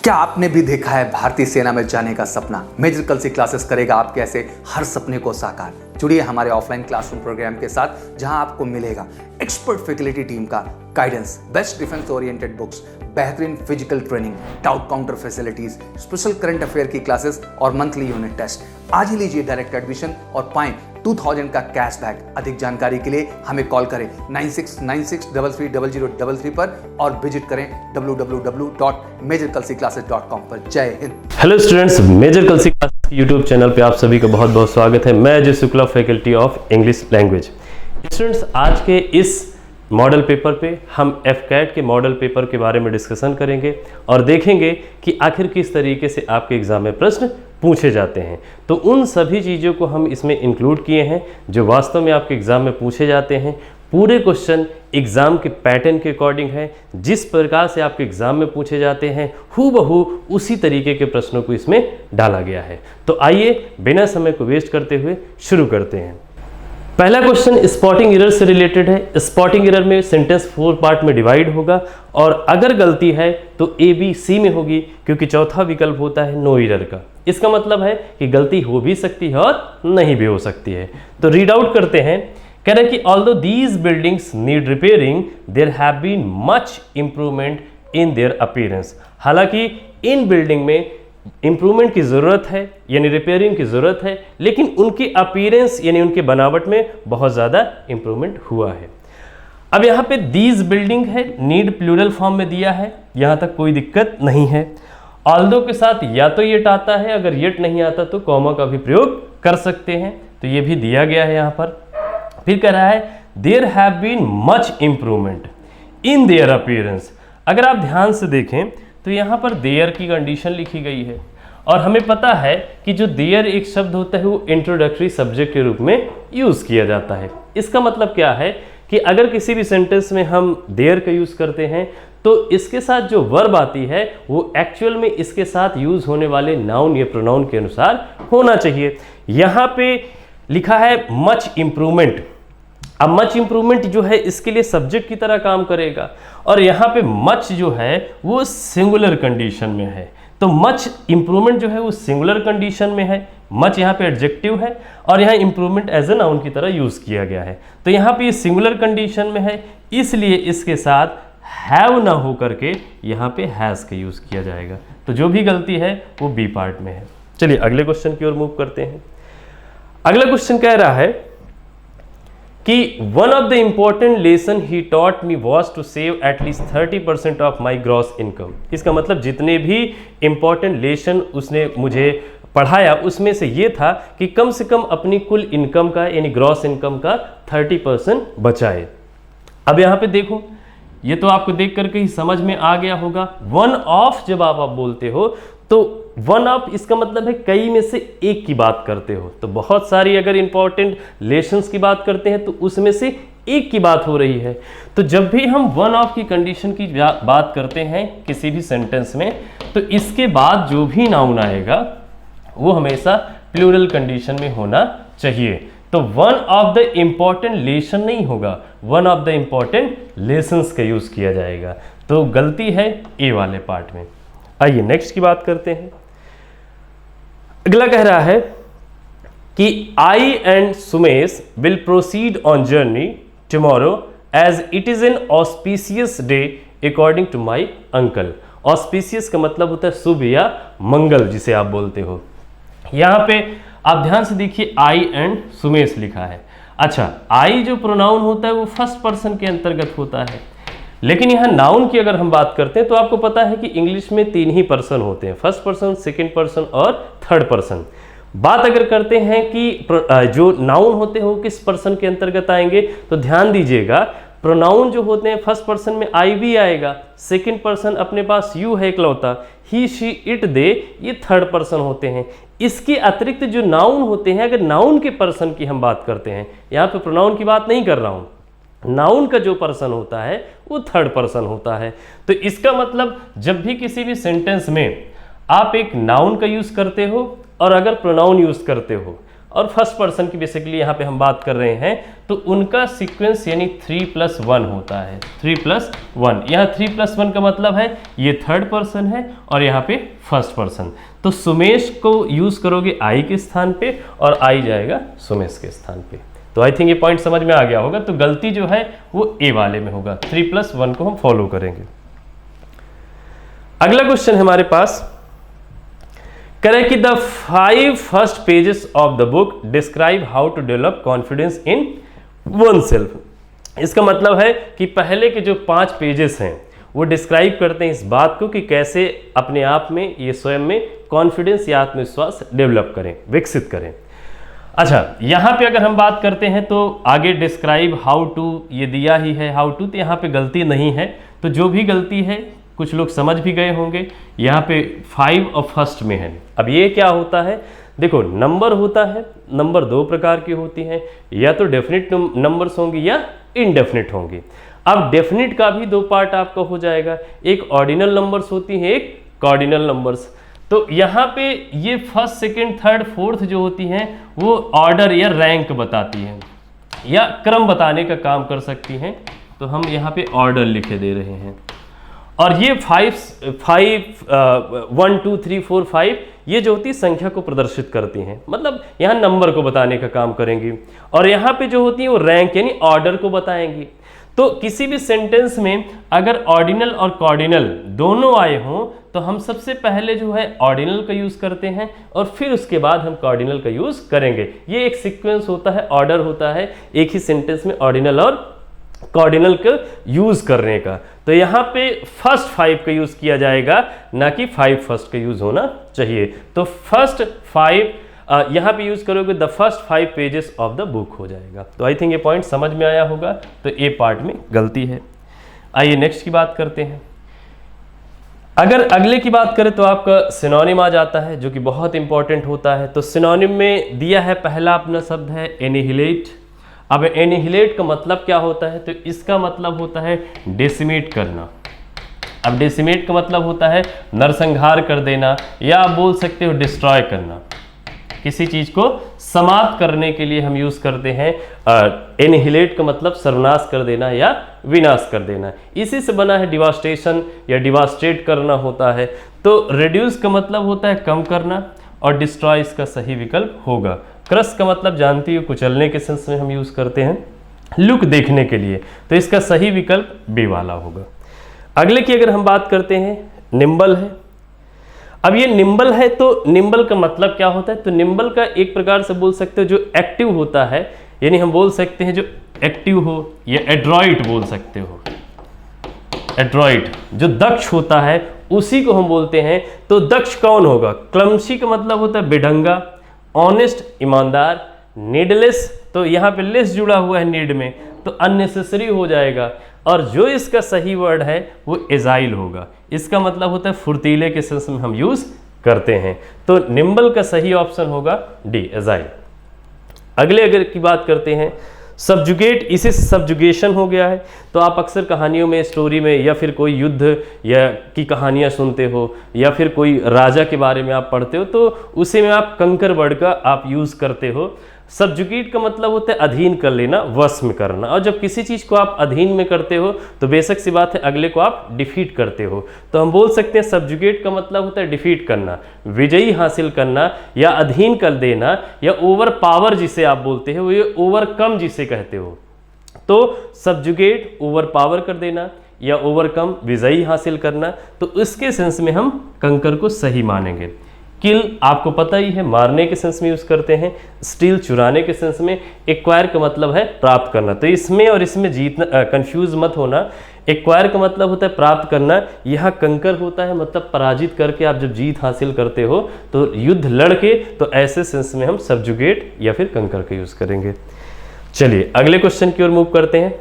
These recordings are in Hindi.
क्या आपने भी देखा है भारतीय सेना में जाने का सपना? मेजर कलसी क्लासेस करेगा आपके ऐसे हर सपने को साकार। जुड़िए हमारे ऑफलाइन क्लासरूम प्रोग्राम के साथ, जहां आपको मिलेगा एक्सपर्ट फैकल्टी टीम का guidance, best defence oriented books, बेहतरीन physical training, doubt counter facilities, special current affair की क्लासेस और मंथली यूनिट टेस्ट। आज ही लीजिए डायरेक्ट एडमिशन और पाएं 2000 का कैशबैक। अधिक जानकारी के लिए हमें कॉल करें 9696330033 पर और विजिट करें www.majorkalsiclasses.com पर। जय हिंद। Hello students, major Kalsi classes YouTube channel पे आप सभी का बहुत बहुत स्वागत है। मैं Ajay Shukla, faculty of English language. Students, आज के इस मॉडल पेपर पे हम एफकैट के मॉडल पेपर के बारे में डिस्कशन करेंगे और देखेंगे कि आखिर किस तरीके से आपके एग्जाम में प्रश्न पूछे जाते हैं। तो उन सभी चीज़ों को हम इसमें इंक्लूड किए हैं जो वास्तव में आपके एग्ज़ाम में पूछे जाते हैं। पूरे क्वेश्चन एग्ज़ाम के पैटर्न के अकॉर्डिंग है, जिस प्रकार से आपके एग्ज़ाम में पूछे जाते हैं हूबहू उसी तरीके के प्रश्नों को इसमें डाला गया है। तो आइए बिना समय को वेस्ट करते हुए शुरू करते हैं। पहला क्वेश्चन स्पॉटिंग एरर से रिलेटेड है। स्पॉटिंग एरर में सेंटेंस 4 पार्ट में डिवाइड होगा और अगर गलती है तो ए बी सी में होगी, क्योंकि चौथा विकल्प होता है नो एरर का। इसका मतलब है कि गलती हो भी सकती है और नहीं भी हो सकती है। तो रीड आउट करते हैं। कह रहे हैं कि although these buildings need repairing there have been much improvement in their appearance. हालांकि इन बिल्डिंग में इंप्रूवमेंट की ज़रूरत है, यानी रिपेयरिंग की ज़रूरत है, लेकिन उनकी अपीयरेंस यानी उनके बनावट में बहुत ज़्यादा इंप्रूवमेंट हुआ है। अब यहाँ पे दीज बिल्डिंग है, नीड प्लूरल फॉर्म में दिया है, यहाँ तक कोई दिक्कत नहीं है। ऑल्दो के साथ या तो येट आता है, अगर येट नहीं आता तो कॉमा का भी प्रयोग कर सकते हैं, तो ये भी दिया गया है यहाँ पर। फिर कह रहा है there have been much improvement in their appearance. अगर आप ध्यान से देखें तो यहाँ पर देयर की कंडीशन लिखी गई है और हमें पता है कि जो देयर एक शब्द होता है वो इंट्रोडक्टरी सब्जेक्ट के रूप में यूज़ किया जाता है। इसका मतलब क्या है कि अगर किसी भी सेंटेंस में हम देयर का यूज़ करते हैं तो इसके साथ जो वर्ब आती है वो एक्चुअल में इसके साथ यूज़ होने वाले नाउन या प्रोनाउन के अनुसार होना चाहिए। यहाँ पे लिखा है मच इंप्रूवमेंट। अब मच इंप्रूवमेंट जो है इसके लिए सब्जेक्ट की तरह काम करेगा और यहाँ पे मच जो है वो सिंगुलर कंडीशन में है। तो मच इंप्रूवमेंट जो है वो सिंगुलर कंडीशन में है। मच यहाँ पे एडजेक्टिव है और यहाँ इंप्रूवमेंट एज ए नाउन की तरह यूज़ किया गया है। तो यहाँ पे ये सिंगुलर कंडीशन में है, इसलिए इसके साथ हैव ना हो करके यहाँ पे हैज़ का यूज़ किया जाएगा। तो जो भी गलती है वो बी पार्ट में है। चलिए अगले क्वेश्चन की ओर मूव करते हैं। अगला क्वेश्चन कह रहा है कि one of the important lesson he taught me was to save at least 30% of my gross income. इसका मतलब जितने भी इंपॉर्टेंट लेसन उसने मुझे पढ़ाया उसमें से ये था कि कम से कम अपनी कुल इनकम का यानी ग्रॉस इनकम का 30% बचाए। अब यहाँ पे देखो, ये तो आपको देख करके ही समझ में आ गया होगा। वन ऑफ जब आप बोलते हो तो वन ऑफ इसका मतलब है कई में से एक की बात करते हो। तो बहुत सारी अगर इंपॉर्टेंट लेसन्स की बात करते हैं तो उसमें से एक की बात हो रही है। तो जब भी हम वन ऑफ की कंडीशन की बात करते हैं किसी भी सेंटेंस में तो इसके बाद जो भी नाउन आएगा वो हमेशा प्लूरल कंडीशन में होना चाहिए। तो one of the important lesson नहीं होगा, one of the important lessons का यूज किया जाएगा। तो गलती है ए वाले पार्ट में। आइए नेक्स्ट की बात करते हैं। अगला कह रहा है कि I and Sumesh will proceed on journey tomorrow as it is an auspicious day according to my uncle. Auspicious का मतलब होता है शुभ या मंगल, जिसे आप बोलते हो। यहाँ पे आप ध्यान से देखिए आई एंड सुमेश लिखा है। अच्छा, आई जो प्रोनाउन होता है वो फर्स्ट पर्सन के अंतर्गत होता है, लेकिन यहाँ नाउन की अगर हम बात करते हैं तो आपको पता है कि इंग्लिश में 3 ही पर्सन होते हैं, फर्स्ट पर्सन, सेकंड पर्सन और थर्ड पर्सन। बात अगर करते हैं कि जो नाउन होते हैं वो किस पर्सन के अंतर्गत आएंगे तो ध्यान दीजिएगा, प्रोनाउन जो होते हैं फर्स्ट पर्सन में आई भी आएगा, सेकंड पर्सन अपने पास यू है इकलौता, ही शी इट दे ये थर्ड पर्सन होते हैं। इसके अतिरिक्त जो नाउन होते हैं, अगर नाउन के पर्सन की हम बात करते हैं, यहाँ पे प्रोनाउन की बात नहीं कर रहा हूँ, नाउन का जो पर्सन होता है वो थर्ड पर्सन होता है। तो इसका मतलब जब भी किसी भी सेंटेंस में आप एक नाउन का यूज करते हो और अगर प्रोनाउन यूज करते हो और फर्स्ट पर्सन की बेसिकली यहाँ पे हम बात कर रहे हैं, तो उनका सीक्वेंस यानी 3+1 होता है। 3+1, यहाँ 3+1 का मतलब है ये थर्ड पर्सन है और यहाँ पे फर्स्ट पर्सन। तो सुमेश को यूज़ करोगे आई के स्थान पे और आई जाएगा सुमेश के स्थान पे। तो आई थिंक ये पॉइंट समझ में आ गया होगा। तो गलती जो है वो ए वाले में होगा, 3+1 को हम फॉलो करेंगे। अगला क्वेश्चन है हमारे पास, करें कि the 5 first pages of the book describe how to develop confidence in oneself. इसका मतलब है कि पहले के जो 5 पेजेस हैं वो डिस्क्राइब करते हैं इस बात को कि कैसे अपने आप में, ये स्वयं में कॉन्फिडेंस या आत्मविश्वास डेवलप करें, विकसित करें। अच्छा, यहाँ पे अगर हम बात करते हैं तो आगे डिस्क्राइब हाउ टू ये दिया ही है, हाउ टू, तो यहाँ पे गलती नहीं है। तो जो भी गलती है कुछ लोग समझ भी गए होंगे, यहाँ पे 5 और फर्स्ट में है। अब ये क्या होता है, देखो नंबर होता है, नंबर 2 प्रकार की होती हैं, या तो डेफिनेट नंबर्स होंगी या इनडेफिनेट होंगी। अब डेफिनेट का भी 2 पार्ट आपका हो जाएगा, एक ऑर्डिनल नंबर्स होती हैं, एक कार्डिनल नंबर्स। तो यहाँ पे ये फर्स्ट, सेकंड, थर्ड, फोर्थ जो होती हैं वो ऑर्डर या रैंक बताती हैं या क्रम बताने का काम कर सकती हैं। तो हम यहाँ पे ऑर्डर लिखे दे रहे हैं। और ये 1 2 3 4 5 ये जो होती है संख्या को प्रदर्शित करती हैं, मतलब यहाँ नंबर को बताने का काम करेंगी। और यहाँ पे जो होती है वो रैंक यानी ऑर्डर को बताएंगी। तो किसी भी सेंटेंस में अगर ऑर्डिनल और कॉर्डिनल दोनों आए हों तो हम सबसे पहले जो है ऑर्डिनल का यूज़ करते हैं और फिर उसके बाद हम कॉर्डिनल का यूज़ करेंगे। ये एक सीक्वेंस होता है, ऑर्डर होता है एक ही सेंटेंस में ऑर्डिनल और कॉर्डिनल का यूज़ करने का। तो यहाँ पे फर्स्ट 5 का यूज़ किया जाएगा, ना कि 5 फर्स्ट का यूज़ होना चाहिए। तो फर्स्ट 5 यहाँ पे यूज़ करोगे the first 5 pages of the book हो जाएगा। तो आई थिंक ये पॉइंट समझ में आया होगा। तो ए पार्ट में गलती है। आइए नेक्स्ट की बात करते हैं। अगर अगले की बात करें तो आपका सिनोनिम आ जाता है, जो कि बहुत इंपॉर्टेंट होता है। तो सिनोनिम में दिया है, पहला अपना शब्द है एनिहिलेट। अब एनिहिलेट का मतलब क्या होता है, तो इसका मतलब होता है डेसिमेट करना। अब डेसिमेट का मतलब होता है नरसंहार कर देना, या आप बोल सकते हो डिस्ट्रॉय करना। किसी चीज़ को समाप्त करने के लिए हम यूज़ करते हैं एनिहिलेट का मतलब सर्वनाश कर देना या विनाश कर देना। इसी से बना है डिवास्टेशन या डिवास्टेट करना होता है। तो रिड्यूस का मतलब होता है कम करना और डिस्ट्रॉय इसका सही विकल्प होगा। क्रश का मतलब जानती हो कुचलने के सेंस में हम यूज़ करते हैं, लुक देखने के लिए। तो इसका सही विकल्प बी वाला होगा। अगले की अगर हम बात करते हैं, निम्बल है। अब ये निम्बल है तो निम्बल का मतलब क्या होता है, तो निम्बल का एक प्रकार से बोल सकते हो जो एक्टिव होता है, यानी हम बोल सकते हैं जो एक्टिव हो, या एड्रॉइट बोल सकते हो। एड्रॉइट जो दक्ष होता है उसी को हम बोलते हैं। तो दक्ष कौन होगा, क्लमसी का मतलब होता है बेढंगा, ऑनेस्ट ईमानदार, नीडलेस, तो यहाँ पे लेस जुड़ा हुआ है नीड में, तो अननेसेसरी हो जाएगा। और जो इसका सही वर्ड है वो एजाइल होगा। इसका मतलब होता है फुर्तीले के सेंस में हम यूज़ करते हैं। तो निम्बल का सही ऑप्शन होगा डी, एजाइल। अगले अगर की बात करते हैं, सब्जुगेट, इसे सब्जुगेशन हो गया है। तो आप अक्सर कहानियों में, स्टोरी में, या फिर कोई युद्ध या की कहानियाँ सुनते हो, या फिर कोई राजा के बारे में आप पढ़ते हो, तो उसी में आप कंकर वर्ड का आप यूज़ करते हो। सब्जुगेट का मतलब होता है अधीन कर लेना, वश में करना। और जब किसी चीज़ को आप अधीन में करते हो तो बेशक सी बात है अगले को आप डिफीट करते हो। तो हम बोल सकते हैं सब्जुगेट का मतलब होता है डिफीट करना, विजयी हासिल करना, या अधीन कर देना, या ओवर पावर जिसे आप बोलते हो, ये ओवरकम जिसे कहते हो। तो सब्जुगेट ओवर पावर कर देना या ओवरकम विजयी हासिल करना। तो इसके सेंस में हम कंकर को सही मानेंगे। किल आपको पता ही है, मारने के सेंस में यूज़ करते हैं। स्टील चुराने के सेंस में। एक्वायर का मतलब है प्राप्त करना। तो इसमें और इसमें जीतना, कंफ्यूज मत होना। एक्वायर का मतलब होता है प्राप्त करना, यहाँ कंकर होता है मतलब पराजित करके आप जब जीत हासिल करते हो तो युद्ध लड़के, तो ऐसे सेंस में हम सब्जुगेट या फिर कंकर का यूज़ करेंगे। चलिए अगले क्वेश्चन की ओर मूव करते हैं।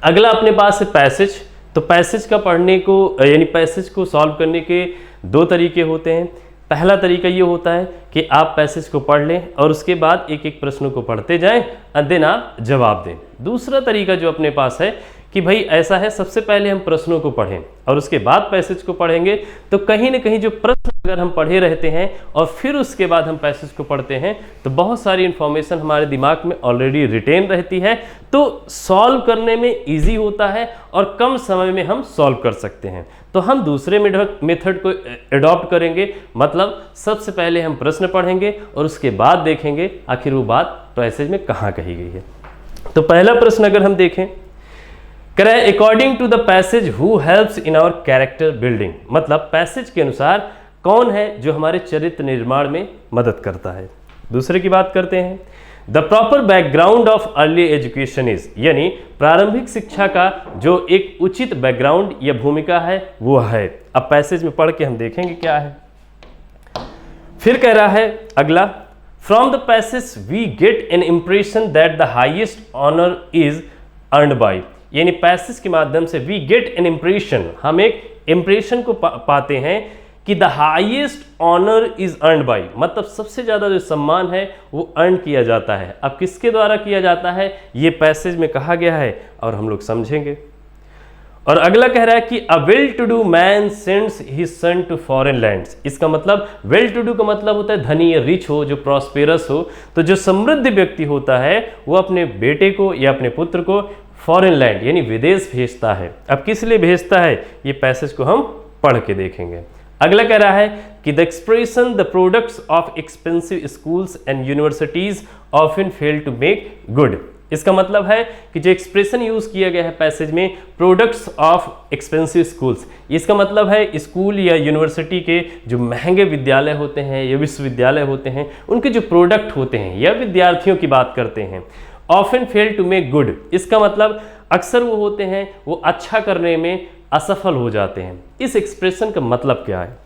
अगला अपने पास है पैसेज। तो पैसेज का पढ़ने को, यानी पैसेज को सॉल्व करने के 2 तरीके होते हैं। पहला तरीका ये होता है कि आप पैसेज को पढ़ लें और उसके बाद एक एक प्रश्नों को पढ़ते जाएं और देन आप जवाब दें। दूसरा तरीका जो अपने पास है कि भाई ऐसा है, सबसे पहले हम प्रश्नों को पढ़ें और उसके बाद पैसेज को पढ़ेंगे, तो कहीं ना कहीं जो प्रश्न अगर हम पढ़े रहते हैं और फिर उसके बाद हम पैसेज को पढ़ते हैं तो बहुत सारी इंफॉर्मेशन हमारे दिमाग में ऑलरेडी रिटेन रहती है, तो सॉल्व करने में इजी होता है और कम समय में हम सॉल्व कर सकते हैं। तो हम दूसरे मेथड को एडॉप्ट करेंगे, मतलब सबसे पहले हम प्रश्न पढ़ेंगे और उसके बाद देखेंगे आखिर वो बात पैसेज में कहाँ कही गई है। तो पहला प्रश्न अगर हम देखें, करें according to the passage who helps in our character building, मतलब पैसेज के अनुसार कौन है जो हमारे चरित्र निर्माण में मदद करता है। दूसरे की बात करते हैं, the proper background of early education is, यानी प्रारंभिक शिक्षा का जो एक उचित बैकग्राउंड या भूमिका है वो है। अब पैसेज में पढ़ के हम देखेंगे क्या है। फिर कह रहा है अगला, from the passage we get an impression that the highest honour is earned by, यानी पैसेज के माध्यम से वी गेट एन इम्प्रेशन, हम एक इम्प्रेशन को पाते हैं कि the highest honour is earned by, मतलब सबसे ज्यादा जो सम्मान है वो अर्न किया जाता है। अब किसके द्वारा किया जाता है ये पैसेज में कहा गया है और हम लोग समझेंगे। और अगला कह रहा है कि a well to do man sends his son to foreign lands, इसका मतलब वेल टू डू का मतलब होता है धनी या रिच हो, जो प्रॉस्पेरस हो। तो जो समृद्ध व्यक्ति होता है वो अपने बेटे को या अपने पुत्र को फॉरेन लैंड यानी विदेश भेजता है। अब किस लिए भेजता है ये पैसेज को हम पढ़ के देखेंगे। अगला कह रहा है कि the expression the products of expensive schools and universities often fail to make good, इसका मतलब है कि जो एक्सप्रेशन यूज किया गया है पैसेज में प्रोडक्ट्स ऑफ एक्सपेंसिव स्कूल्स, इसका मतलब है स्कूल या यूनिवर्सिटी के जो महंगे विद्यालय होते हैं या विश्वविद्यालय होते हैं उनके जो प्रोडक्ट होते हैं या विद्यार्थियों की बात करते हैं। Often fail to make good, इसका मतलब अक्सर वो होते हैं वो अच्छा करने में असफल हो जाते हैं। इस एक्सप्रेशन का मतलब क्या है,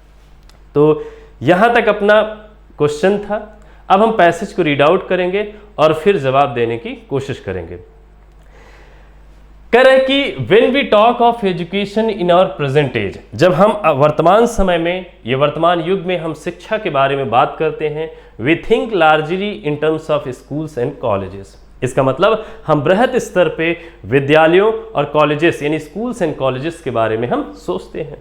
तो यहां तक अपना क्वेश्चन था। अब हम पैसेज को रीड आउट करेंगे और फिर जवाब देने की कोशिश करेंगे। कह रहे हैं कि when we talk of education in our present age, जब हम वर्तमान समय में ये वर्तमान युग में हम शिक्षा के बारे में बात करते हैं, we think largely in terms of schools and colleges, इसका मतलब हम बृहत स्तर पे विद्यालयों और कॉलेजेस यानी स्कूल्स एंड कॉलेजेस के बारे में हम सोचते हैं।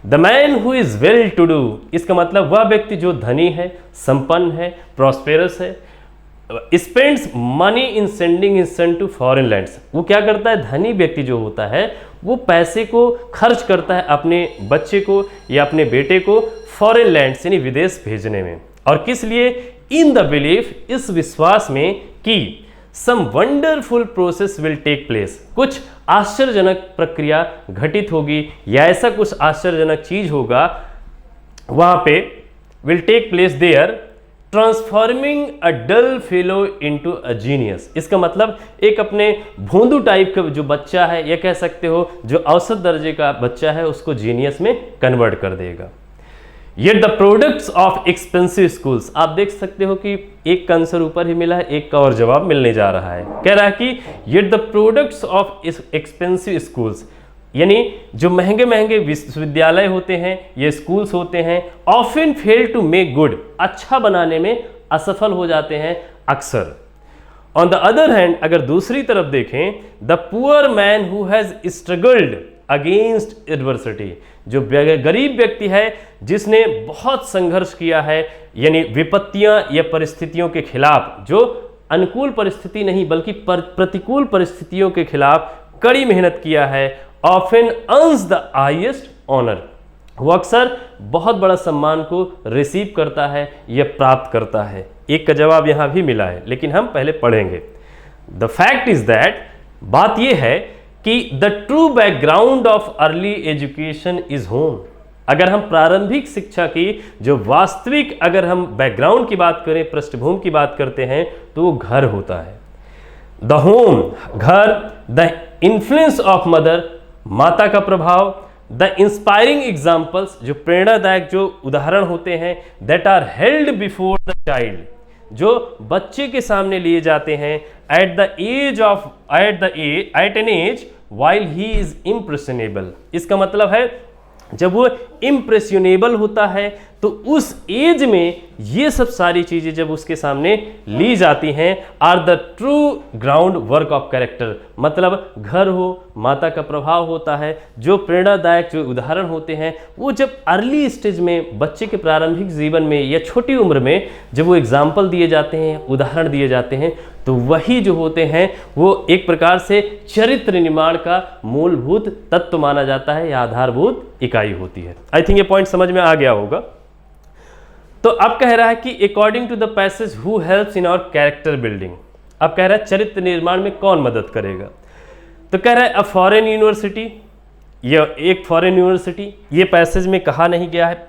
The man who is well to do, इसका मतलब वह व्यक्ति जो धनी है, संपन्न है, प्रॉस्पेरस है, spends money in sending his son to foreign lands, वो क्या करता है, धनी व्यक्ति जो होता है वो पैसे को खर्च करता है अपने बच्चे को या अपने बेटे को फॉरेन लैंड्स यानी विदेश भेजने में। और किस लिए, इन द बिलीफ, इस विश्वास में कि some wonderful process will take place, कुछ आश्चर्यजनक प्रक्रिया घटित होगी या ऐसा कुछ आश्चर्यजनक चीज होगा वहां पे, will take place there, transforming a dull fellow into a genius, इसका मतलब एक अपने भोंदू टाइप का जो बच्चा है या कह सकते हो जो औसत दर्जे का बच्चा है उसको जीनियस में कन्वर्ट कर देगा। Yet the products of expensive schools, आप देख सकते हो कि एक का आंसर ऊपर ही मिला है, एक का और जवाब मिलने जा रहा है। कह रहा है कि yet the products of expensive schools, यानी जो महंगे महंगे विश्वविद्यालय होते हैं ये स्कूल्स होते हैं, often fail to make good, अच्छा बनाने में असफल हो जाते हैं अक्सर। On the other hand, अगर दूसरी तरफ देखें, the poor man who has struggled against adversity, जो गरीब व्यक्ति है जिसने बहुत संघर्ष किया है यानी विपत्तियां या परिस्थितियों के खिलाफ, जो अनुकूल परिस्थिति नहीं बल्कि प्रतिकूल परिस्थितियों के खिलाफ कड़ी मेहनत किया है, often earns the highest honour, वो अक्सर बहुत बड़ा सम्मान को रिसीव करता है या प्राप्त करता है। एक का जवाब यहां भी मिला है लेकिन हम पहले पढ़ेंगे। द फैक्ट इज दैट, बात यह है कि the true background of early education is home, अगर हम प्रारंभिक शिक्षा की जो वास्तविक अगर हम बैकग्राउंड की बात करें, पृष्ठभूमि की बात करते हैं तो वो घर होता है। द होम, घर, द इन्फ्लुएंस ऑफ मदर, माता का प्रभाव, द इंस्पायरिंग एग्जाम्पल्स, जो प्रेरणादायक जो उदाहरण होते हैं, that are held before the child, जो बच्चे के सामने लिए जाते हैं at an age while he is impressionable, इसका मतलब है जब वो इम्प्रेशनेबल होता है तो उस एज में ये सब सारी चीज़ें जब उसके सामने ली जाती हैं are the true ground work of character. मतलब घर हो, माता का प्रभाव होता है, जो प्रेरणादायक जो उदाहरण होते हैं वो जब अर्ली स्टेज में बच्चे के प्रारंभिक जीवन में या छोटी उम्र में जब वो एग्जाम्पल दिए जाते हैं, उदाहरण दिए जाते हैं, तो वही जो होते हैं वो एक प्रकार से चरित्र निर्माण का मूलभूत तत्व माना जाता है या आधारभूत इकाई होती है। आई थिंक ये पॉइंट समझ में आ गया होगा। तो अब कह रहा है कि according to the passage who helps in our character building. अब कह रहा है चरित्र निर्माण में कौन मदद करेगा। तो कह रहा है अ फॉरेन यूनिवर्सिटी, या एक फॉरेन यूनिवर्सिटी, ये पैसेज में कहा नहीं गया है।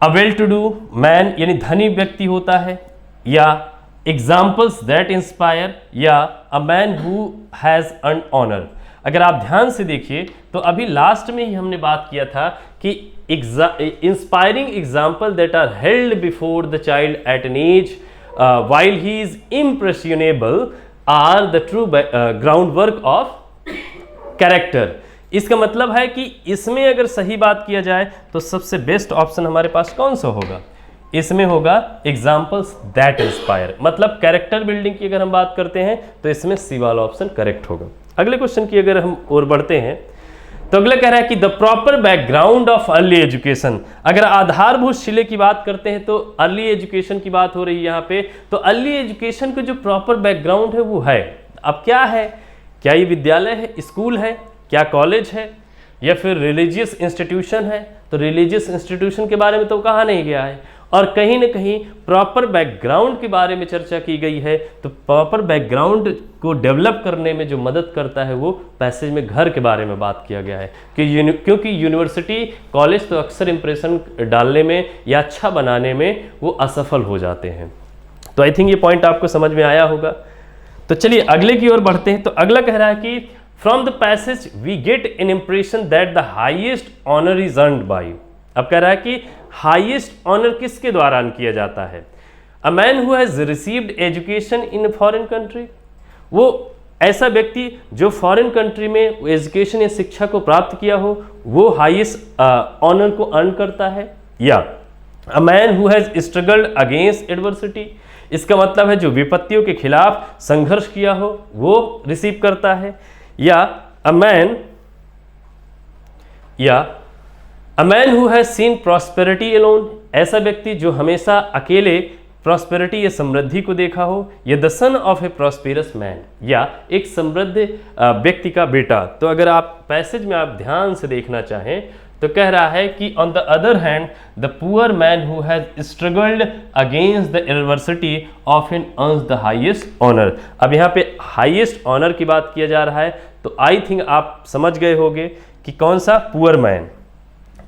A well to do man यानी धनी व्यक्ति होता है, या एग्जाम्पल्स दैट इंस्पायर, या a man who has earn honour. अगर आप ध्यान से देखिए तो अभी लास्ट में ही हमने बात किया था कि inspiring example that are held before the child at an age while he is impressionable are the true ground work of character. इसका मतलब है कि इसमें अगर सही बात किया जाए तो सबसे बेस्ट ऑप्शन हमारे पास कौन सा होगा, इसमें होगा एग्जाम्पल्स दैट इंस्पायर। मतलब कैरेक्टर बिल्डिंग की अगर हम बात करते हैं तो इसमें सी वाला ऑप्शन करेक्ट होगा। अगले क्वेश्चन की अगर हम और बढ़ते हैं तो अगला कह रहा है कि the proper background of early education. अगर आधारभूत शिले की बात करते हैं तो अर्ली एजुकेशन की बात हो रही है यहाँ पे, तो अर्ली एजुकेशन का जो प्रॉपर बैकग्राउंड है वो है। अब क्या है, क्या ये विद्यालय है, स्कूल है, क्या कॉलेज है, या फिर रिलीजियस इंस्टीट्यूशन है। तो रिलीजियस इंस्टीट्यूशन के बारे में तो कहा नहीं गया है, और कहीं ना कहीं प्रॉपर बैकग्राउंड के बारे में चर्चा की गई है। तो प्रॉपर बैकग्राउंड को डेवलप करने में जो मदद करता है वो पैसेज में घर के बारे में बात किया गया है कि क्योंकि यूनिवर्सिटी कॉलेज तो अक्सर इंप्रेशन डालने में या अच्छा बनाने में वो असफल हो जाते हैं। तो आई थिंक ये पॉइंट आपको समझ में आया होगा। तो चलिए अगले की ओर बढ़ते हैं। तो अगला कह रहा है कि from the passage we get an impression that the highest honour is earned by. अब कह रहा है कि हाईएस्ट ऑनर किसके द्वारा अर्न किया जाता है। अ man who has received education in foreign country, वो ऐसा व्यक्ति जो फॉरेन कंट्री में एजुकेशन या शिक्षा को प्राप्त किया हो वो हाईएस्ट ऑनर को अर्न करता है। या a man who has struggled against adversity, इसका मतलब है जो विपत्तियों के खिलाफ संघर्ष किया हो वो रिसीव करता है। या a man who has seen prosperity alone, ऐसा व्यक्ति जो हमेशा अकेले प्रॉस्पेरिटी या समृद्धि को देखा हो। या the son of A prosperous man, या एक समृद्ध व्यक्ति का बेटा। तो अगर आप पैसेज में आप ध्यान से देखना चाहें तो कह रहा है कि on the other hand the poor man who has struggled against the adversity often earns the highest honour. अब यहाँ पे हाईएस्ट ऑनर की बात किया जा रहा है, तो आई थिंक आप समझ गए होंगे कि कौन सा पुअर मैन।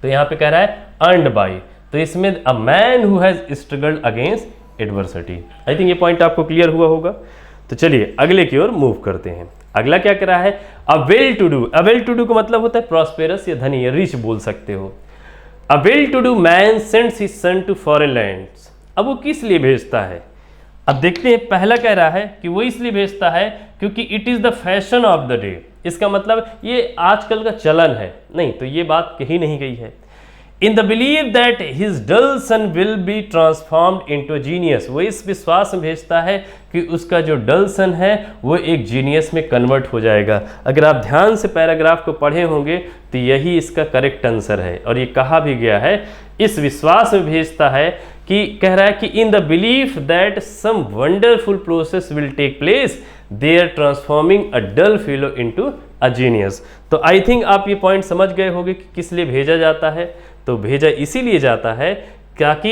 तो यहाँ पे कह रहा है अर्न्ड बाय, तो इसमें अ man who has struggled against adversity. I think ये पॉइंट आपको क्लियर हुआ होगा। तो चलिए अगले की ओर मूव करते हैं। अगला क्या कह रहा है, a well to do. A well to do का मतलब होता है प्रॉस्पेरस या धनी या रिच बोल सकते हो। A well to do man sends his son to foreign lands. अब वो किस लिए भेजता है, अब देखते हैं। पहला कह रहा है कि वो इसलिए भेजता है क्योंकि it is the fashion of the day. इसका मतलब ये आजकल का चलन है, नहीं तो ये बात कही नहीं गई है। In the believe that his dull son will be transformed into genius, वो इस विश्वास में भेजता है कि उसका जो डल सन है वो एक जीनियस में कन्वर्ट हो जाएगा। अगर आप ध्यान से पैराग्राफ को पढ़े होंगे तो यही इसका करेक्ट आंसर है, और ये कहा भी गया है इस विश्वास में भेजता है कि कह रहा है कि in the belief that some wonderful process will take place they are transforming a dull fellow into a genius. तो आई थिंक आप ये पॉइंट समझ गए होंगे कि किस लिए भेजा जाता है। तो भेजा इसीलिए जाता है ताकि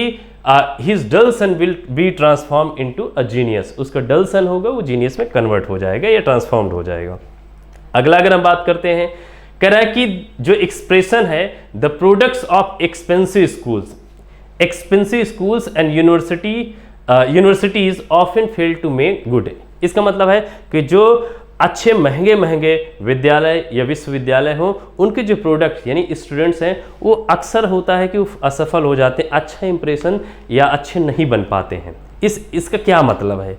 his dull son will be transform into a genius, उसका डल सन होगा वो जीनियस में कन्वर्ट हो जाएगा या ट्रांसफॉर्म्ड हो जाएगा। अगला अगर हम बात करते हैं, कह रहा है कि जो एक्सप्रेशन है the products of expensive schools and universities often fail to make good. इसका मतलब है कि जो अच्छे महंगे विद्यालय या विश्वविद्यालय हों उनके जो प्रोडक्ट यानी स्टूडेंट्स हैं वो अक्सर होता है कि वो असफल हो जाते हैं, अच्छा इंप्रेशन या अच्छे नहीं बन पाते हैं। इसका क्या मतलब है,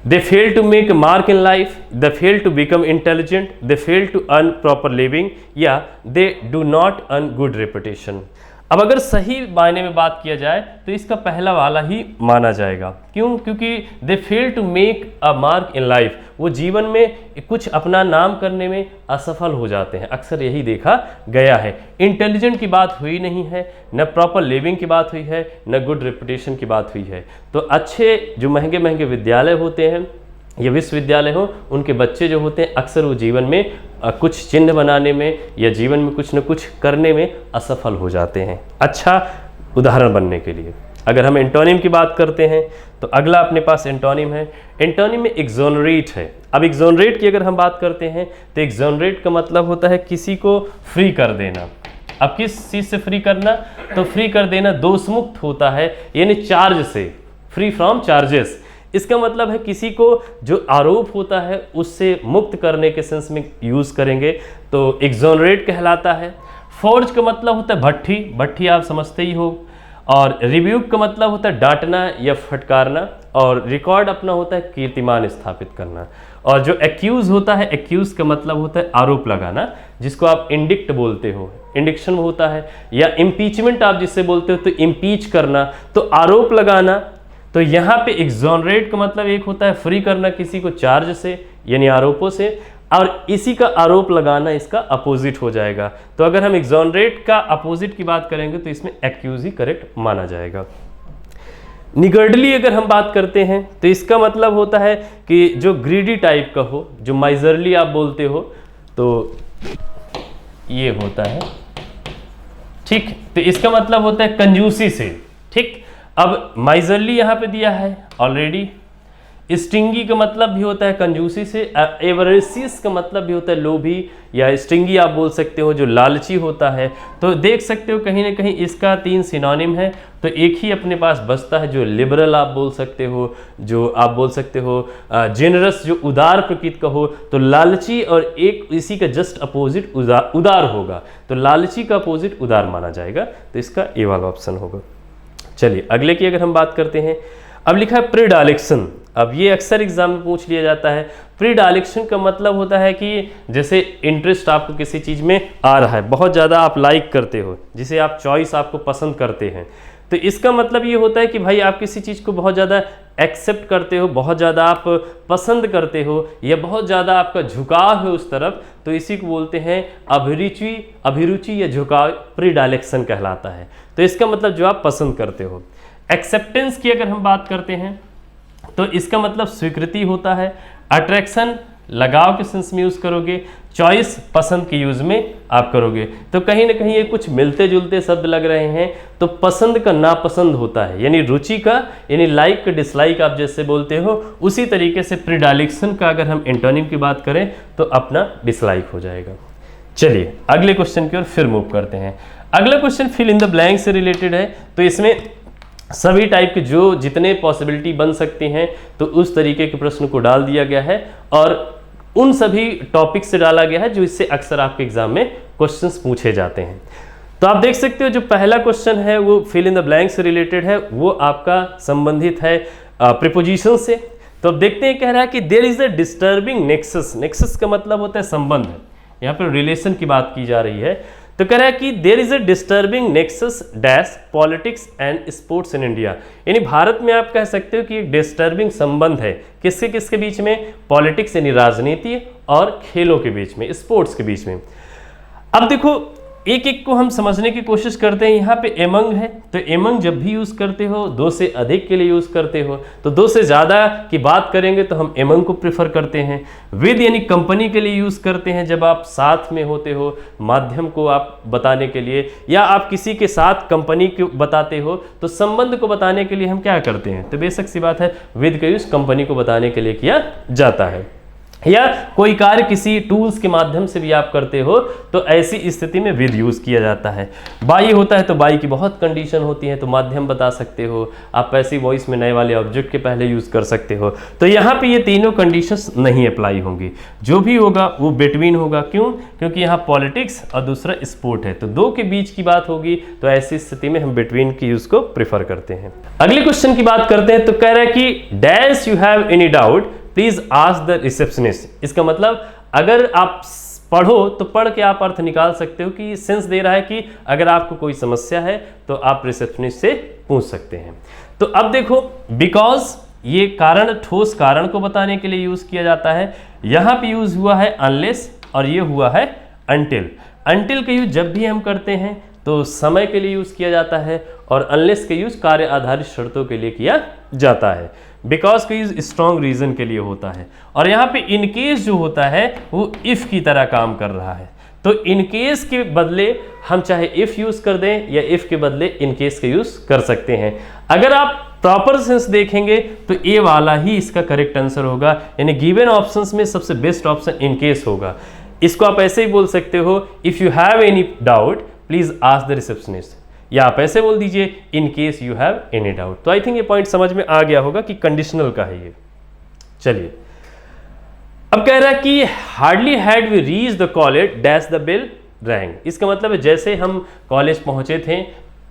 they fail to make a mark in life, they fail to become intelligent, they fail to earn proper living, या they do not earn good reputation। अब अगर सही मायने में बात किया जाए तो इसका पहला वाला ही माना जाएगा। क्यों? क्योंकि they fail to make a mark in life, वो जीवन में कुछ अपना नाम करने में असफल हो जाते हैं, अक्सर यही देखा गया है। इंटेलिजेंट की बात हुई नहीं है, न प्रॉपर लिविंग की बात हुई है, न गुड रेपुटेशन की बात हुई है। तो अच्छे जो महंगे महंगे विद्यालय होते हैं या विश्वविद्यालय हो, उनके बच्चे जो होते हैं अक्सर वो जीवन में कुछ चिन्ह बनाने में या जीवन में कुछ न कुछ करने में असफल हो जाते हैं। अच्छा उदाहरण बनने के लिए अगर हम एंटोनिम की बात करते हैं तो अगला अपने पास एंटोनिम है। एंटोनिम में एक्सोनरेट है। अब एक्सोनरेट की अगर हम बात करते हैं तो एक्सोनरेट का मतलब होता है किसी को फ्री कर देना। अब किस चीज़ से फ्री करना? तो फ्री कर देना दोषमुक्त होता है, यानी चार्ज से, फ्री फ्रॉम चार्जेस। इसका मतलब है किसी को जो आरोप होता है उससे मुक्त करने के सेंस में यूज़ करेंगे तो एक्सोनरेट कहलाता है। फोर्ज का मतलब होता है भट्ठी, भट्ठी आप समझते ही हो। और रिब्यूक का मतलब होता है डांटना या फटकारना। और रिकॉर्ड अपना होता है कीर्तिमान स्थापित करना। और जो एक्यूज होता है, एक्यूज का मतलब होता है आरोप लगाना, जिसको आप इंडिक्ट बोलते हो, इंडिक्शन होता है। या इम्पीचमेंट आप जिससे बोलते हो तो इम्पीच करना, तो आरोप लगाना। तो यहाँ पे एक्सोनरेट का मतलब एक होता है फ्री करना किसी को चार्ज से यानी आरोपों से, और इसी का आरोप लगाना इसका अपोजिट हो जाएगा। तो अगर हम एक्सोनरेट का अपोजिट की बात करेंगे तो इसमें एक्यूज ही करेक्ट माना जाएगा। निगर्डली अगर हम बात करते हैं तो इसका मतलब होता है कि जो ग्रीडी टाइप का हो, जो माइजरली आप बोलते हो, तो ये होता है, ठीक। तो इसका मतलब होता है कंजूसी से, ठीक। अब माइजरली यहाँ पे दिया है ऑलरेडी। स्टिंगी का मतलब भी होता है कंजूसी से। एवरेसियस का मतलब भी होता है लोभी, या स्टिंगी आप बोल सकते हो जो लालची होता है। तो देख सकते हो कहीं ना कहीं इसका 3 सिनोनिम है। तो एक ही अपने पास बचता है जो लिबरल आप बोल सकते हो, जो आप बोल सकते हो जेनरस, जो उदार प्रकृति का हो। तो लालची और एक इसी का जस्ट अपोजिट उदार होगा। तो लालची का अपोजिट उदार माना जाएगा। तो इसका ए वाला ऑप्शन होगा। चलिए अगले की अगर हम बात करते हैं, अब लिखा है प्रीडायलेक्शन। अब ये अक्सर एग्जाम में पूछ लिया जाता है। प्रीडायलेक्शन का मतलब होता है कि जैसे इंटरेस्ट आपको किसी चीज़ में आ रहा है, बहुत ज़्यादा आप लाइक करते हो, जिसे आप चॉइस आपको पसंद करते हैं। तो इसका मतलब ये होता है कि भाई आप किसी चीज़ को बहुत ज़्यादा एक्सेप्ट करते हो, बहुत ज़्यादा आप पसंद करते हो, या बहुत ज़्यादा आपका झुकाव है उस तरफ। तो इसी को बोलते हैं अभिरुचि या झुकाव, प्रीडायलेक्शन कहलाता है। तो इसका मतलब जो आप पसंद करते हो। एक्सेप्टेंस की अगर हम बात करते हैं तो इसका मतलब स्वीकृति होता है। अट्रैक्शन लगाव के सेंस में यूज़ करोगे। चॉइस पसंद के यूज़ में आप करोगे। तो कहीं ना कहीं ये कुछ मिलते जुलते शब्द लग रहे हैं। तो पसंद का नापसंद होता है, यानी रुचि का, यानी लाइक का डिसलाइक आप जैसे बोलते हो, उसी तरीके से प्रीडायलेक्शन का अगर हम एंटोनिम की बात करें तो अपना डिसलाइक हो जाएगा। चलिए अगले क्वेश्चन की ओर फिर मूव करते हैं। अगला question fill in the blank से रिलेटेड है। तो इसमें सभी टाइप के जो जितने पॉसिबिलिटी बन सकती हैं तो उस तरीके के प्रश्न को डाल दिया गया है, और उन सभी टॉपिक से डाला गया है जो इससे अक्सर आपके एग्जाम में क्वेश्चंस पूछे जाते हैं। तो आप देख सकते हो जो पहला क्वेश्चन है वो फिल इन द ब्लैंक से रिलेटेड है, वो आपका संबंधित है प्रीपोजिशन से। तो अब देखते हैं, कह रहा है कि there is a disturbing nexus. Nexus का मतलब होता है संबंध, यहाँ पर रिलेशन की बात की जा रही है। तो कह रहा है कि there is a disturbing nexus dash politics and sports in India. यानी भारत में आप कह सकते हो कि एक डिस्टर्बिंग संबंध है किसके किसके बीच में? पॉलिटिक्स यानी राजनीति और खेलों के बीच में, स्पोर्ट्स के बीच में। अब देखो एक एक को हम समझने की कोशिश करते हैं। यहाँ पे एमंग है, तो एमंग जब भी यूज़ करते हो 2 से अधिक के लिए यूज़ करते हो। तो 2 से ज़्यादा की बात करेंगे तो हम एमंग को प्रेफर करते हैं। विद यानी कंपनी के लिए यूज़ करते हैं जब आप साथ में होते हो, माध्यम को आप बताने के लिए, या आप किसी के साथ कंपनी को बताते हो तो संबंध को बताने के लिए हम क्या करते हैं? तो बेशक सी बात है, विद का यूज़ कंपनी को बताने के लिए किया जाता है। या कोई कार्य किसी टूल्स के माध्यम से भी आप करते हो तो ऐसी स्थिति में विद यूज़ किया जाता है। बाई होता है तो बाई की बहुत कंडीशन होती है, तो माध्यम बता सकते हो आप। पैसिव वॉइस में नए वाले ऑब्जेक्ट के पहले यूज़ कर सकते हो। तो यहाँ पे ये तीनों कंडीशंस नहीं अप्लाई होंगी, जो भी होगा वो बिटवीन होगा। क्यों? क्योंकि यहाँ पॉलिटिक्स और दूसरा स्पोर्ट है, तो 2 के बीच की बात होगी। तो ऐसी स्थिति में हम बिटवीन की यूज़ को प्रेफर करते हैं। अगले क्वेश्चन की बात करते हैं। तो कह रहा है कि dash you have any doubt please ask the receptionist. इसका मतलब अगर आप पढ़ो तो पढ़ के आप अर्थ निकाल सकते हो कि सेंस दे रहा है कि अगर आपको कोई समस्या है तो आप रिसेप्शनिस्ट से पूछ सकते हैं। तो अब देखो, बिकॉज ये कारण ठोस कारण को बताने के लिए यूज किया जाता है। यहां पे यूज हुआ है अनलेस और ये हुआ है अनटिल। अनटिल का यूज जब भी हम करते हैं तो समय के लिए यूज किया जाता है और अनलेस का यूज कार्य आधारित शर्तों के लिए किया जाता है। बिकॉज का यूज स्ट्रॉन्ग रीजन के लिए होता है और यहाँ पे इनकेस जो होता है वो इफ की तरह काम कर रहा है। तो इनकेस के बदले हम चाहे इफ यूज कर दें या इफ के बदले इनकेस का यूज कर सकते हैं। अगर आप प्रॉपर सेंस देखेंगे तो ए वाला ही इसका करेक्ट आंसर होगा, यानी गिवन ऑप्शंस में सबसे बेस्ट ऑप्शन इनकेस होगा। इसको आप ऐसे ही बोल सकते हो, if you have any doubt please ask the receptionist, या आप ऐसे बोल दीजिए in case you have any doubt. तो आई थिंक ये पॉइंट समझ में आ गया होगा कि कंडीशनल का है ये। चलिए, अब कह रहा है कि hardly had we reach the college dash the bell rang. इसका मतलब है जैसे हम कॉलेज पहुंचे थे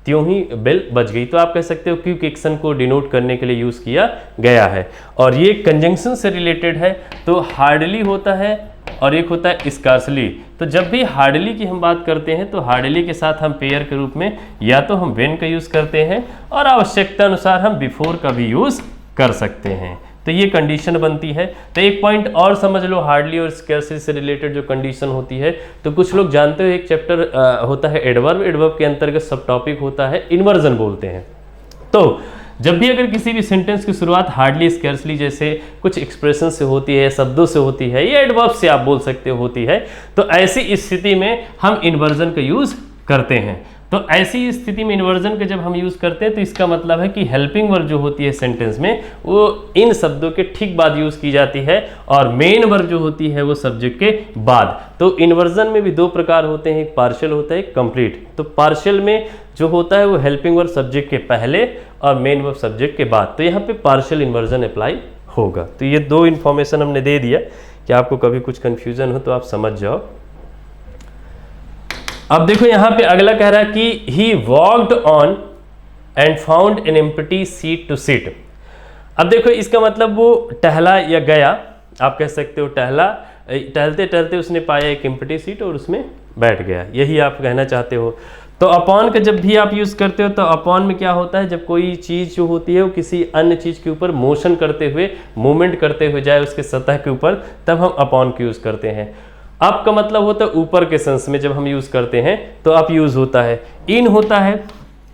त्यों ही बेल बज गई। तो आप कह सकते हो क्विक एक्शन को डिनोट करने के लिए यूज किया गया है और ये कंजंक्शन से रिलेटेड है। तो हार्डली होता है और एक होता है स्कार्सली। तो जब भी हार्डली की हम बात करते हैं तो हार्डली के साथ हम पेयर के रूप में या तो हम व्हेन का यूज करते हैं और आवश्यकता अनुसार हम बिफोर का भी यूज कर सकते हैं। तो ये कंडीशन बनती है। तो एक पॉइंट और समझ लो, हार्डली और स्कैर्सली से रिलेटेड जो कंडीशन होती है, तो कुछ लोग जानते हो एक चैप्टर होता है एडवर्ब। एडवर्ब के अंतर्गत सब टॉपिक होता है इन्वर्जन बोलते हैं। तो जब भी अगर किसी भी सेंटेंस की शुरुआत हार्डली स्कैर्सली जैसे कुछ एक्सप्रेशन से होती है, शब्दों से होती है या एडवर्ब से आप बोल सकते हो होती है, तो ऐसी स्थिति में हम इन्वर्जन का यूज करते हैं। तो ऐसी स्थिति में इन्वर्जन का जब हम यूज करते हैं तो इसका मतलब है कि हेल्पिंग वर्ब जो होती है सेंटेंस में वो इन शब्दों के ठीक बाद यूज की जाती है और मेन वर्ब जो होती है वो सब्जेक्ट के बाद। तो इन्वर्जन में भी दो प्रकार होते हैं, एक पार्शियल होता है, एक कंप्लीट। तो पार्शियल में जो होता है वो हेल्पिंग वर्ब सब्जेक्ट के पहले और मेन वर्ब सब्जेक्ट के बाद। तो यहाँ पे पार्शियल इन्वर्जन अप्लाई होगा। तो ये दो इन्फॉर्मेशन हमने दे दिया कि आपको कभी कुछ कंफ्यूजन हो तो आप समझ जाओ। अब देखो यहाँ पे अगला कह रहा है कि he walked on and found an empty seat to sit. अब देखो इसका मतलब वो टहला या गया, आप कह सकते हो टहला, टहलते टहलते उसने पाया एक एम्प्टी सीट और उसमें बैठ गया, यही आप कहना चाहते हो। तो अपॉन का जब भी आप यूज़ करते हो तो अपॉन में क्या होता है, जब कोई चीज़ जो होती है वो किसी अन्य चीज़ के ऊपर मोशन करते हुए, मूवमेंट करते हुए जाए उसके सतह के ऊपर, तब हम अपॉन को यूज़ करते हैं। अप का मतलब होता है ऊपर के सेंस में जब हम यूज़ करते हैं तो अप यूज़ होता है। इन होता है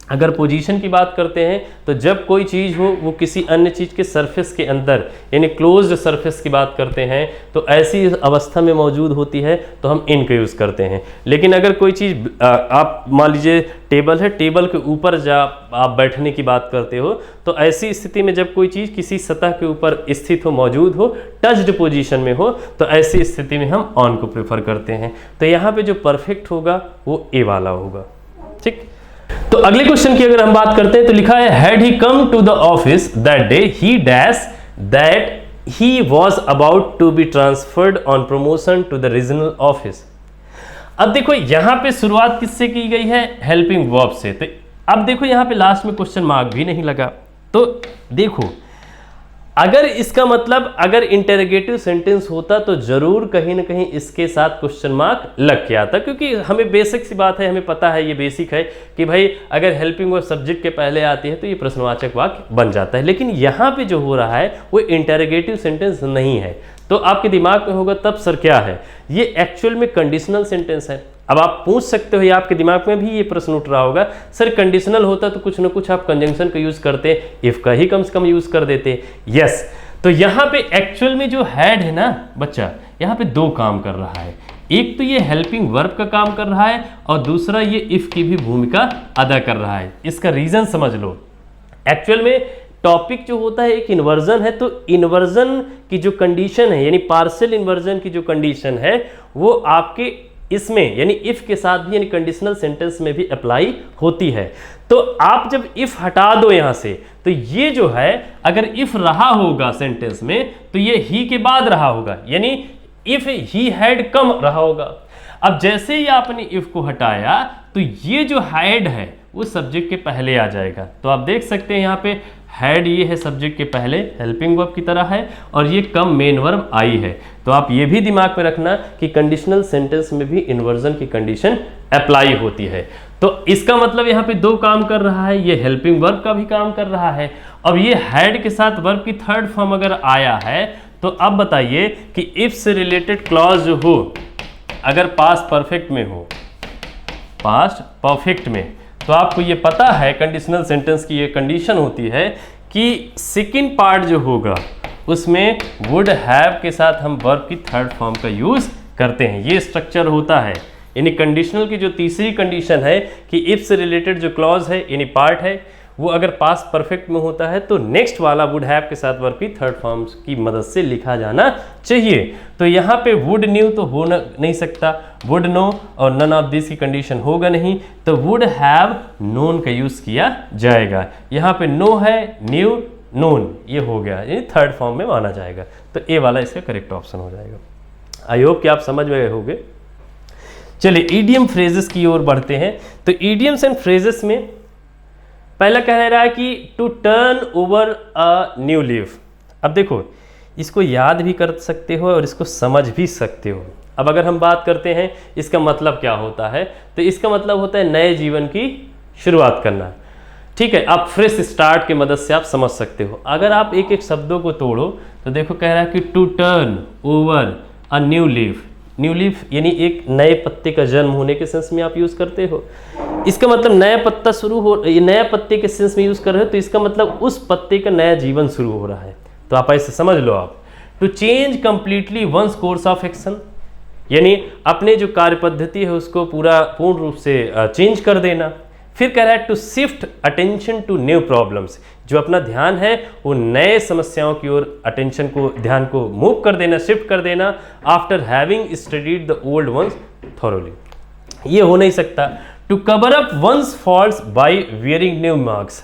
अगर पोजीशन की बात करते हैं तो जब कोई चीज़ हो वो किसी अन्य चीज़ के सरफेस के अंदर, यानी क्लोज्ड सरफेस की बात करते हैं, तो ऐसी अवस्था में मौजूद होती है तो हम इन का यूज़ करते हैं। लेकिन अगर कोई चीज़ आप मान लीजिए टेबल है, टेबल के ऊपर आप बैठने की बात करते हो, तो ऐसी स्थिति में जब कोई चीज़ किसी सतह के ऊपर स्थित हो, मौजूद हो, टच्ड पोजीशन में हो, तो ऐसी स्थिति में हम ऑन को प्रेफर करते हैं। तो यहाँ पे जो परफेक्ट होगा वो ए वाला होगा। ठीक, तो अगले क्वेश्चन की अगर हम बात करते हैं तो लिखा है had he come to the office that day he dash that he was about to be transferred on promotion to the regional office. अब देखो यहां पे शुरुआत किससे की गई है, हेल्पिंग वर्ब से। तो अब देखो यहां पे लास्ट में क्वेश्चन मार्क भी नहीं लगा। तो देखो अगर इसका मतलब अगर इंटेरोगेटिव सेंटेंस होता तो जरूर कहीं ना कहीं इसके साथ क्वेश्चन मार्क लग के आता, क्योंकि हमें बेसिक सी बात है, हमें पता है, ये बेसिक है कि भाई अगर हेल्पिंग वर्ब सब्जेक्ट के पहले आती है तो ये प्रश्नवाचक वाक्य बन जाता है। लेकिन यहाँ पे जो हो रहा है वो इंटेरोगेटिव सेंटेंस नहीं है। तो आपके दिमाग में होगा तब सर क्या है, ये एक्चुअल में कंडीशनल सेंटेंस है। अब आप पूछ सकते हो, या आपके दिमाग में भी ये प्रश्न उठ रहा होगा, सर कंडीशनल होता तो कुछ ना कुछ आप कंजंक्शन का यूज करते, इफ का ही कम से कम यूज कर देते। यस, तो यहाँ पे एक्चुअल में जो हैड है ना बच्चा, यहाँ पे दो काम कर रहा है। एक तो ये हेल्पिंग वर्ब का काम कर रहा है और दूसरा ये इफ की भी भूमिका अदा कर रहा है। इसका रीजन समझ लो। एक्चुअल में टॉपिक जो होता है एक इन्वर्जन है, तो इन्वर्जन की जो कंडीशन है, यानी पार्शियल इन्वर्जन की जो कंडीशन है, वो आपके इसमें यानी इफ के साथ भी, यानी कंडीशनल सेंटेंस में भी अप्लाई होती है। तो आप जब इफ हटा दो यहां से, तो ये जो है अगर इफ रहा होगा सेंटेंस में तो ये ही के बाद रहा होगा, यानी इफ ही हैड कम रहा होगा। अब जैसे ही आपने इफ को हटाया तो ये जो हैड है वो सब्जेक्ट के पहले आ जाएगा। तो आप देख सकते हैं यहाँ पे हैड ये है सब्जेक्ट के पहले, हेल्पिंग वर्ब की तरह है, और ये कम मेन वर्ब आई है। तो आप ये भी दिमाग में रखना कि कंडीशनल सेंटेंस में भी इन्वर्जन की कंडीशन अप्लाई होती है। तो इसका मतलब यहाँ पे दो काम कर रहा है, ये हेल्पिंग वर्ब का भी काम कर रहा है। अब ये हैड के साथ वर्ब की थर्ड फॉर्म अगर आया है तो अब बताइए कि इफ से रिलेटेड क्लॉज जो हो, अगर पास्ट परफेक्ट में हो, पास्ट परफेक्ट में, तो आपको ये पता है कंडीशनल सेंटेंस की ये कंडीशन होती है कि सेकंड पार्ट जो होगा उसमें वुड हैव के साथ हम वर्ब की थर्ड फॉर्म का यूज करते हैं। ये स्ट्रक्चर होता है। यानी कंडीशनल की जो तीसरी कंडीशन है कि इफ से रिलेटेड जो क्लॉज है यानी पार्ट है वो अगर पास्ट परफेक्ट में होता है तो नेक्स्ट वाला वुड हैव के साथ वर्ब की थर्ड फॉर्म की मदद से लिखा जाना चाहिए। तो यहाँ पे वुड न्यू तो हो नहीं सकता, वुड नो और नन ऑफ दिस की कंडीशन होगा नहीं, तो वुड हैव नोन का यूज किया जाएगा। यहाँ पे नो है, न्यू, नोन, ये हो गया, यानी थर्ड फॉर्म में माना जाएगा। तो ए वाला इसका करेक्ट ऑप्शन हो जाएगा। आई होप कि आप समझ में गए होंगे। चलिए ईडियम फ्रेजेस की ओर बढ़ते हैं। तो ईडियम्स एंड फ्रेजेस में पहला कह रहा है कि to turn over a new leaf. अब देखो इसको याद भी कर सकते हो और इसको समझ भी सकते हो। अब अगर हम बात करते हैं इसका मतलब क्या होता है, तो इसका मतलब होता है नए जीवन की शुरुआत करना। ठीक है, आप फ्रेश स्टार्ट की मदद से आप समझ सकते हो। अगर आप एक एक शब्दों को तोड़ो तो देखो कह रहा है कि to turn over a new leaf. New leaf यानी एक नए पत्ते का जन्म होने के सेंस में आप यूज करते हो। इसका मतलब नया पत्ता शुरू हो, नया पत्ते के सेंस में यूज कर रहे हो, तो इसका मतलब उस पत्ते का नया जीवन शुरू हो रहा है। तो आप ऐसे समझ लो। आप to change completely one's course of action, यानी अपने जो कार्य पद्धति है उसको पूर्ण रूप से चेंज कर देना। फिर कह रहा है to shift attention to new problems, जो अपना ध्यान है वो नए समस्याओं की ओर अटेंशन को, ध्यान को मूव कर देना, शिफ्ट कर देना। After having studied the old ones thoroughly, ये हो नहीं सकता। To cover up one's faults by wearing new marks,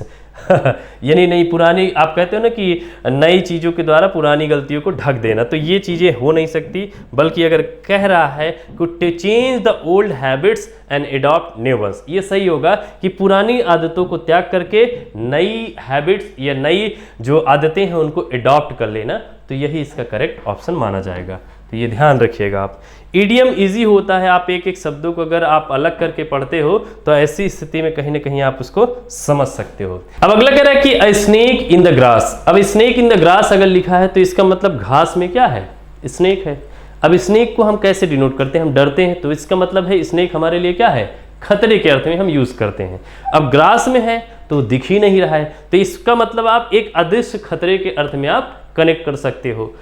यानी नई पुरानी, आप कहते हो ना कि नई चीज़ों के द्वारा पुरानी गलतियों को ढक देना, तो ये चीज़ें हो नहीं सकती। बल्कि अगर कह रहा है कि to change the old habits and adopt new ones, ये सही होगा कि पुरानी आदतों को त्याग करके नई हैबिट्स या नई जो आदतें हैं उनको एडॉप्ट कर लेना। तो यही इसका करेक्ट ऑप्शन माना जाएगा। तो ये ध्यान रखिएगा आप। ईडियम इजी होता है, आप एक एक शब्दों को अगर आप अलग करके पढ़ते हो तो ऐसी स्थिति में कहीं ना कहीं आप उसको समझ सकते हो। अब अगला कह रहा है कि अ स्नेक इन द ग्रास। अब स्नेक इन द ग्रास अगर लिखा है तो इसका मतलब घास में क्या है, स्नेक है। अब स्नेक को हम कैसे डिनोट करते हैं, हम डरते हैं, तो इसका मतलब है स्नेक हमारे लिए क्या है, खतरे के अर्थ में हम यूज करते हैं। अब ग्रास में है तो दिख ही नहीं रहा है, तो इसका मतलब आप एक अदृश्य खतरे के अर्थ में आप कनेक्ट कर सकते हो।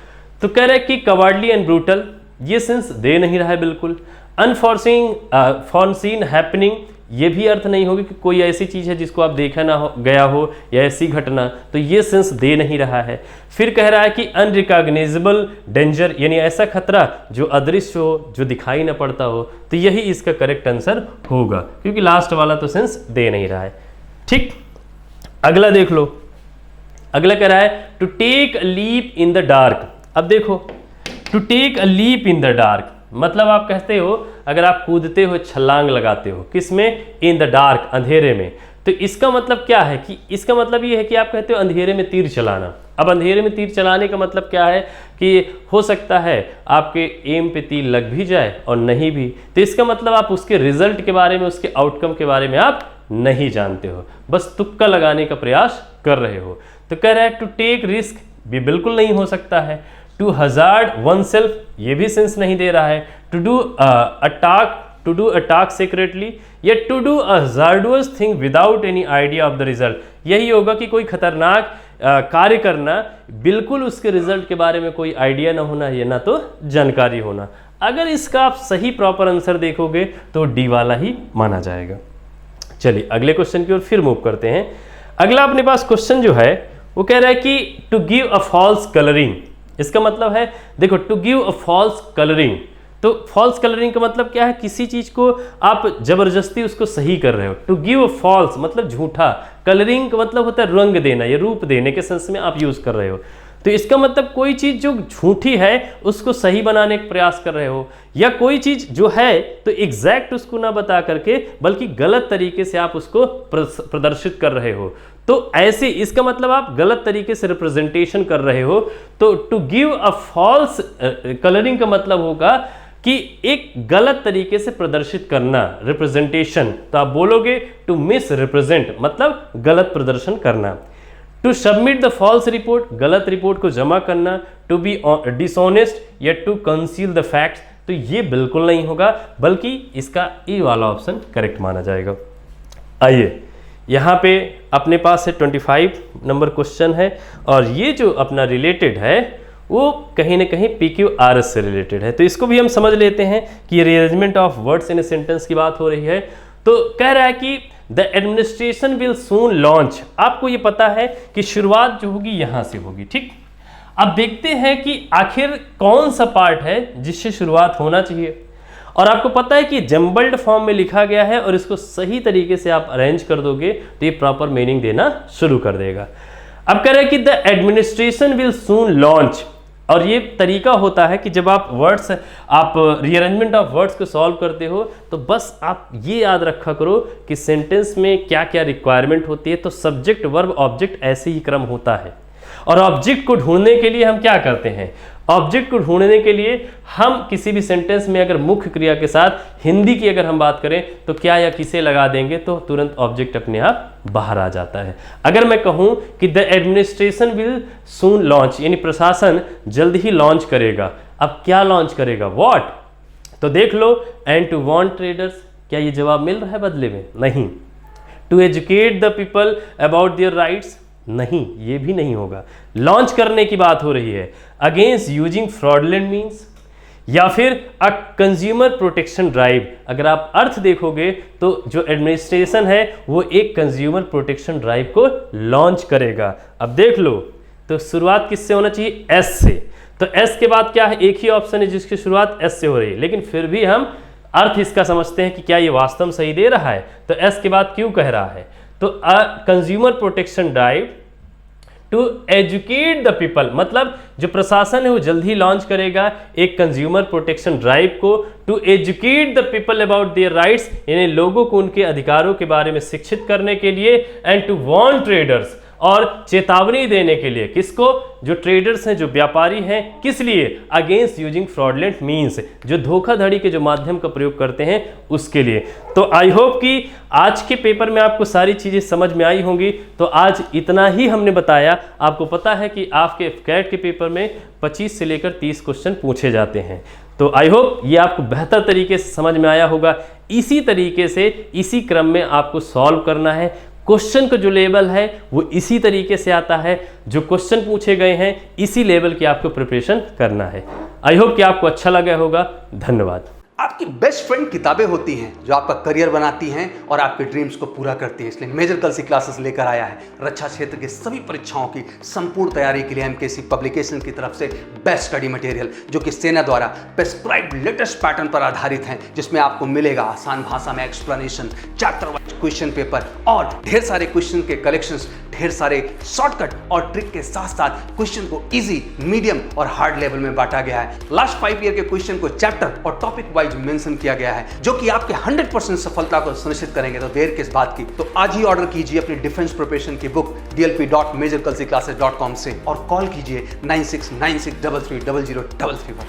तो कह रहे हैं कि कवार्डली एंड ब्रूटल, ये सेंस दे नहीं रहा है बिल्कुल। अनफॉर्सीन हैपनिंग, ये भी अर्थ नहीं होगी कि कोई ऐसी चीज़ है जिसको आप देखा ना हो गया हो या ऐसी घटना, तो ये सेंस दे नहीं रहा है। फिर कह रहा है कि अनरिकॉग्नाइजेबल डेंजर, यानी ऐसा खतरा जो अदृश्य हो, जो दिखाई ना पड़ता हो, तो यही इसका करेक्ट आंसर होगा, क्योंकि लास्ट वाला तो सेंस दे नहीं रहा है। ठीक, अगला देख लो। अगला कह रहा है to take a leap in the dark. अब देखो to take a leap in the dark मतलब आप कहते हो अगर आप कूदते हो, छलांग लगाते हो, किसमें, इन द डार्क, अंधेरे में, तो इसका मतलब क्या है कि इसका मतलब ये है कि आप कहते हो अंधेरे में तीर चलाना। अब अंधेरे में तीर चलाने का मतलब क्या है कि हो सकता है आपके एम पे तीर लग भी जाए और नहीं भी, तो इसका मतलब आप उसके रिजल्ट के बारे में, उसके आउटकम के बारे में आप नहीं जानते हो, बस तुक्का लगाने का प्रयास कर रहे हो। तो कह रहा है टू टेक रिस्क भी बिल्कुल नहीं हो सकता है। टू हजार्ड वन सेल्फ, ये भी सेंस नहीं दे रहा है। To do a task secretly या to do a hazardous thing without any idea of the result, यही होगा कि कोई खतरनाक कार्य करना, बिल्कुल उसके रिजल्ट के बारे में कोई आइडिया ना होना, या ना तो जानकारी होना। अगर इसका आप सही प्रॉपर आंसर देखोगे तो डी वाला ही माना जाएगा। चलिए अगले क्वेश्चन की ओर फिर मूव करते हैं। अगला अपने पास क्वेश्चन जो है वो कह रहा है कि to give a false colouring. इसका मतलब है, देखो to give a false colouring, तो फॉल्स कलरिंग का मतलब क्या है, किसी चीज को आप जबरदस्ती उसको सही कर रहे हो। टू गिव अ फॉल्स मतलब झूठा, कलरिंग का मतलब होता है रंग देना या रूप देने के सेंस में आप यूज कर रहे हो। तो इसका मतलब कोई चीज़ जो झूठी है उसको सही बनाने का प्रयास कर रहे हो, या कोई चीज़ जो है तो एग्जैक्ट उसको ना बता करके बल्कि गलत तरीके से आप उसको प्रदर्शित कर रहे हो। तो ऐसे इसका मतलब आप गलत तरीके से रिप्रेजेंटेशन कर रहे हो। तो to give a false colouring का मतलब होगा कि एक गलत तरीके से प्रदर्शित करना, रिप्रेजेंटेशन। तो आप बोलोगे टू मिस रिप्रेजेंट, मतलब गलत प्रदर्शन करना। To submit the false report, गलत रिपोर्ट को जमा करना। टू बी डिसऑनेस्ट या टू कंसील द फैक्ट्स, तो ये बिल्कुल नहीं होगा, बल्कि इसका ए वाला ऑप्शन करेक्ट माना जाएगा। आइए यहाँ पे अपने पास है 25 नंबर क्वेश्चन है, और ये जो अपना रिलेटेड है वो कहीं ना कहीं PQRS से रिलेटेड है। तो इसको भी हम समझ लेते हैं कि rearrangement of words in a sentence की बात हो रही है। तो कह रहा है कि the administration will soon launch. आपको ये पता है कि शुरुआत जो होगी यहाँ से होगी, ठीक। अब देखते हैं कि आखिर कौन सा पार्ट है जिससे शुरुआत होना चाहिए। और आपको पता है कि जम्बल्ड फॉर्म में लिखा गया है, और इसको सही तरीके से आप अरेंज कर दोगे तो ये प्रॉपर मीनिंग देना शुरू कर देगा। अब कह रहे हैं कि the administration will soon launch, और ये तरीका होता है कि जब आप वर्ड्स, आप रीअरेंजमेंट ऑफ वर्ड्स को सॉल्व करते हो तो बस आप ये याद रखा करो कि सेंटेंस में क्या क्या रिक्वायरमेंट होती है। तो सब्जेक्ट वर्ब ऑब्जेक्ट ऐसे ही क्रम होता है, और ऑब्जेक्ट को ढूंढने के लिए हम क्या करते हैं, ऑब्जेक्ट को ढूंढने के लिए हम किसी भी सेंटेंस में अगर मुख्य क्रिया के साथ हिंदी की अगर हम बात करें तो क्या या किसे लगा देंगे तो तुरंत ऑब्जेक्ट अपने आप बाहर आ जाता है। अगर मैं कहूं कि the administration will soon launch, यानी प्रशासन जल्द ही लॉन्च करेगा। अब क्या लॉन्च करेगा, व्हाट। तो देख लो, एंड टू वार्न ट्रेडर्स, क्या ये जवाब मिल रहा है बदले में, नहीं। To educate the people about their rights, नहीं, ये भी नहीं होगा। लॉन्च करने की बात हो रही है। अगेंस्ट यूजिंग फ्रॉडलेंट मीन्स, या फिर अ कंज्यूमर प्रोटेक्शन ड्राइव। अगर आप अर्थ देखोगे तो जो एडमिनिस्ट्रेशन है वो एक कंज्यूमर प्रोटेक्शन ड्राइव को लॉन्च करेगा। अब देख लो, तो शुरुआत किससे होना चाहिए, एस से। तो एस के बाद क्या है, एक ही ऑप्शन है जिसकी शुरुआत एस से हो रही है, लेकिन फिर भी हम अर्थ इसका समझते हैं कि क्या ये वास्तव सही दे रहा है। तो एस के बाद क्यों कह रहा है, तो a consumer protection drive to educate the people, मतलब जो प्रशासन है वो जल्द ही लॉन्च करेगा एक कंज्यूमर प्रोटेक्शन ड्राइव को to educate the people about their rights, यानी लोगों को उनके अधिकारों के बारे में शिक्षित करने के लिए, एंड टू वार्न ट्रेडर्स, और चेतावनी देने के लिए, किसको, जो ट्रेडर्स हैं, जो व्यापारी हैं, किस लिए, अगेंस्ट यूजिंग फ्रॉडलेंट मीन्स, जो धोखाधड़ी के जो माध्यम का प्रयोग करते हैं उसके लिए। तो आई होप कि आज के पेपर में आपको सारी चीज़ें समझ में आई होंगी। तो आज इतना ही हमने बताया। आपको पता है कि आपके कैट के पेपर में 25 से लेकर 30 क्वेश्चन पूछे जाते हैं। तो आई होप ये आपको बेहतर तरीके से समझ में आया होगा। इसी तरीके से इसी क्रम में आपको सॉल्व करना है। क्वेश्चन का जो लेवल है वो इसी तरीके से आता है, जो क्वेश्चन पूछे गए हैं इसी लेवल की आपको प्रिपरेशन करना है। आई होप कि आपको अच्छा लगा होगा। धन्यवाद। आपकी बेस्ट फ्रेंड किताबें होती हैं जो आपका करियर बनाती हैं और आपके ड्रीम्स को पूरा करती हैं। इसलिए मेजर कल्सी क्लासेस लेकर आया है रक्षा क्षेत्र के सभी परीक्षाओं की संपूर्ण तैयारी के लिए एमकेसी पब्लिकेशन की तरफ से बेस्ट स्टडी मटेरियल, जो कि सेना द्वारा प्रेस्क्राइब्ड लेटेस्ट पैटर्न पर आधारित हैं, जिसमें आपको मिलेगा आसान भाषा में explanation, chapter wise question paper और ढेर सारे क्वेश्चन के कलेक्शंस, ढेर सारे शॉर्टकट और ट्रिक के साथ साथ क्वेश्चन को इजी, मीडियम और हार्ड लेवल में बांटा गया है। लास्ट 5 ईयर के क्वेश्चन को चैप्टर और टॉपिक वाइज मेंशन किया गया है, जो कि आपके 100% सफलता को सुनिश्चित करेंगे। तो देर किस बात की, तो आज ही ऑर्डर कीजिए अपनी डिफेंस प्रिपरेशन की बुक dlp.majorkulsiclasses.com से और कॉल कीजिए 9696330033 पर।